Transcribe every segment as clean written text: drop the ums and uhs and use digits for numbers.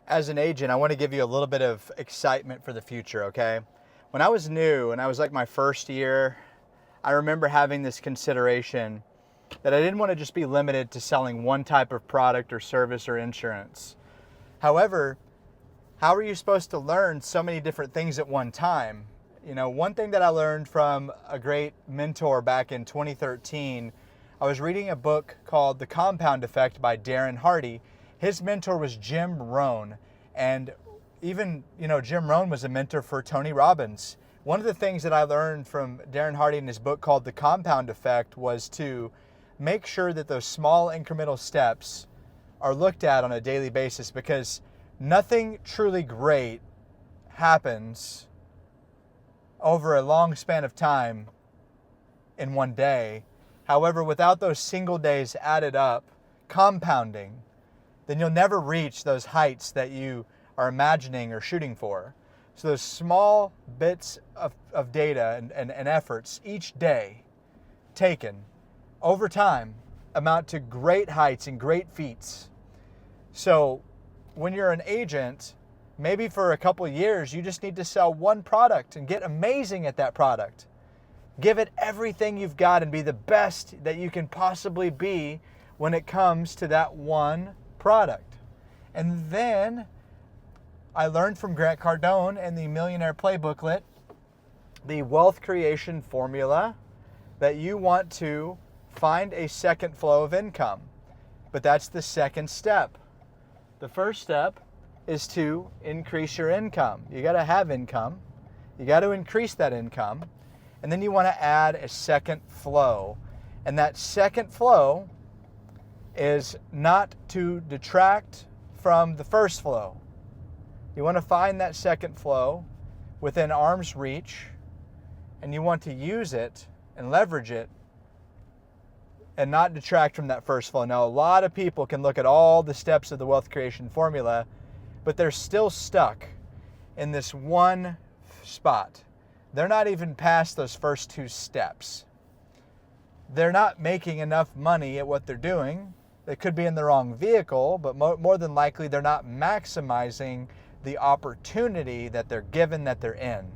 As an agent, I want to give you a little bit of excitement for the future, okay? When I was new and I was like my first year, I remember having this consideration that I didn't want to just be limited to selling one type of product or service or insurance. However, how are you supposed to learn so many different things at one time? You know, one thing that I learned from a great mentor back in 2013, I was reading a book called The Compound Effect by Darren Hardy. His mentor was Jim Rohn, and even, Jim Rohn was a mentor for Tony Robbins. One of the things that I learned from Darren Hardy in his book called The Compound Effect was to make sure that those small incremental steps are looked at on a daily basis, because nothing truly great happens over a long span of time in one day. However, without those single days added up, compounding, then you'll never reach those heights that you are imagining or shooting for. So those small bits of data and efforts each day taken over time amount to great heights and great feats. So when you're an agent, maybe for a couple years, you just need to sell one product and get amazing at that product. Give it everything you've got and be the best that you can possibly be when it comes to that one product. And then I learned from Grant Cardone and the Millionaire Playbooklet, the wealth creation formula, that you want to find a second flow of income. But that's the second step. The first step is to increase your income. You got to have income. You got to increase that income. And then you want to add a second flow. And that second flow is not to detract from the first flow. You want to find that second flow within arm's reach, and you want to use it and leverage it and not detract from that first flow. Now, a lot of people can look at all the steps of the wealth creation formula, but they're still stuck in this one spot. They're not even past those first two steps. They're not making enough money at what they're doing. They could be in the wrong vehicle, but more than likely they're not maximizing the opportunity that they're given, that they're in.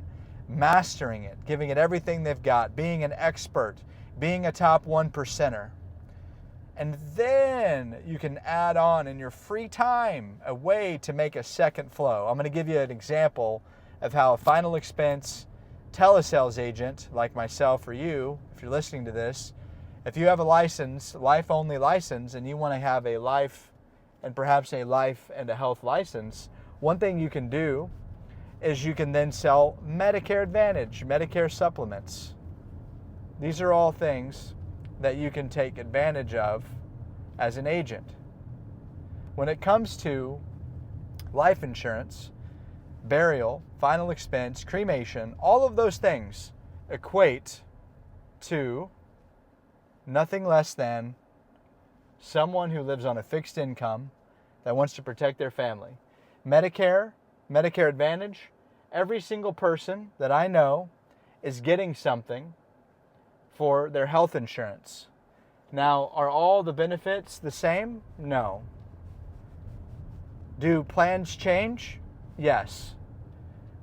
Mastering it, giving it everything they've got, being an expert, being a top 1%er. And then you can add on in your free time a way to make a second flow. I'm going to give you an example of how a final expense telesales agent like myself or you, if you're listening to this, if you have a license, life-only license, and you want to have a life and perhaps a life and a health license, one thing you can do is you can then sell Medicare Advantage, Medicare supplements. These are all things that you can take advantage of as an agent. When it comes to life insurance, burial, final expense, cremation, all of those things equate to nothing less than someone who lives on a fixed income that wants to protect their family. Medicare, Medicare Advantage, every single person that I know is getting something for their health insurance. Now, are all the benefits the same? No. Do plans change? Yes.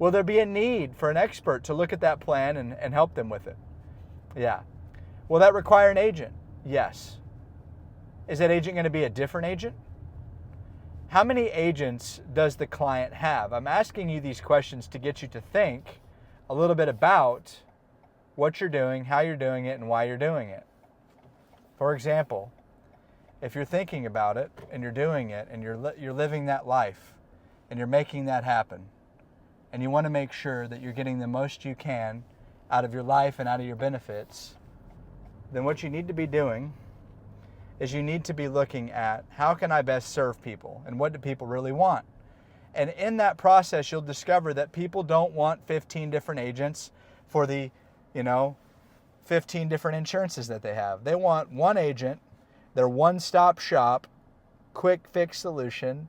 Will there be a need for an expert to look at that plan and help them with it? Yeah. Will that require an agent? Yes. Is that agent going to be a different agent? How many agents does the client have? I'm asking you these questions to get you to think a little bit about what you're doing, how you're doing it, and why you're doing it. For example, if you're thinking about it and you're doing it and you're living that life and you're making that happen, and you want to make sure that you're getting the most you can out of your life and out of your benefits, then what you need to be doing is you need to be looking at how can I best serve people and what do people really want. And in that process, you'll discover that people don't want 15 different agents for the, 15 different insurances that they have. They want one agent, their one-stop shop, quick fix solution,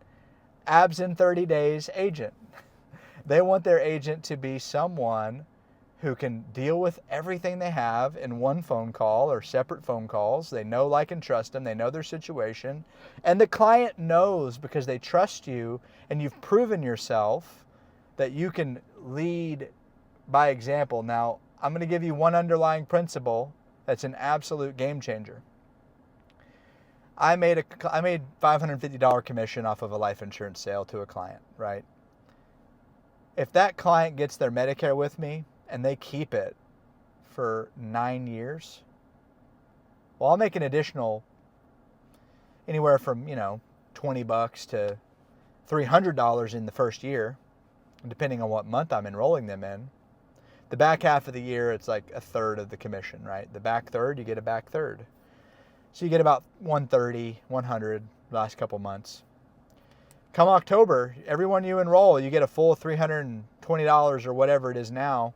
abs in 30 days agent. They want their agent to be someone who can deal with everything they have in one phone call or separate phone calls. They know, like, and trust them. They know their situation. And the client knows because they trust you and you've proven yourself that you can lead by example. Now, I'm going to give you one underlying principle that's an absolute game changer. I made $550 commission off of a life insurance sale to a client, right? If that client gets their Medicare with me and they keep it for 9 years, well, I'll make an additional anywhere from, $20 to $300 in the first year, depending on what month I'm enrolling them in. The back half of the year, it's like a third of the commission, right? The back third, you get a back third. So you get about 130, 100 last couple months. Come October, everyone you enroll, you get a full $320 or whatever it is now.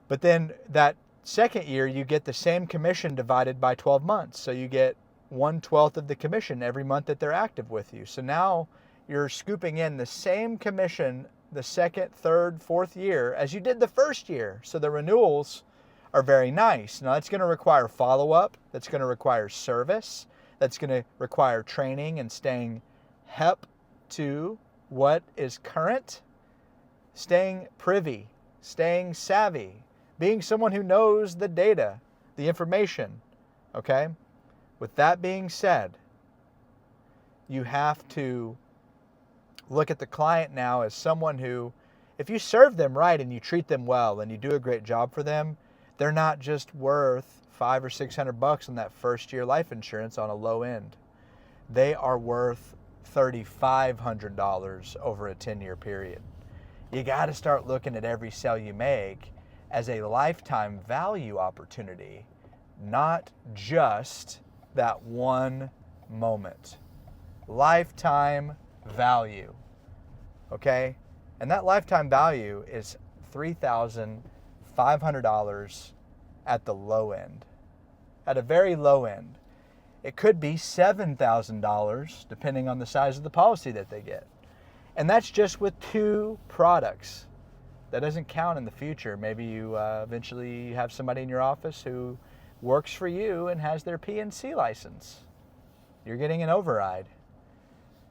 But then that second year, you get the same commission divided by 12 months. So you get 1/12 of the commission every month that they're active with you. So now you're scooping in the same commission the second, third, fourth year as you did the first year. So the renewals are very nice. Now that's going to require follow-up. That's going to require service. That's going to require training and staying hep to what is current, staying privy, staying savvy, being someone who knows the data, the information, okay? With that being said, you have to look at the client now as someone who, if you serve them right and you treat them well and you do a great job for them, they're not just worth $500 or $600 on that first year life insurance on a low end. They are worth $3,500 over a 10-year period. You got to start looking at every sale you make as a lifetime value opportunity, not just that one moment. Lifetime value, okay? And that lifetime value is $3,500 at the low end, at a very low end. It could be $7,000 depending on the size of the policy that they get. And that's just with 2 products. That doesn't count in the future. Maybe you eventually have somebody in your office who works for you and has their PNC license. You're getting an override.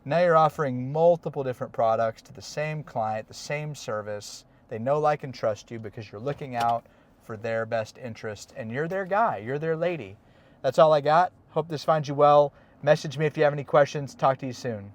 Now you're offering multiple different products to the same client, the same service. They know, like, and trust you because you're looking out for their best interest and you're their guy, you're their lady. That's all I got. Hope this finds you well. Message me if you have any questions. Talk to you soon.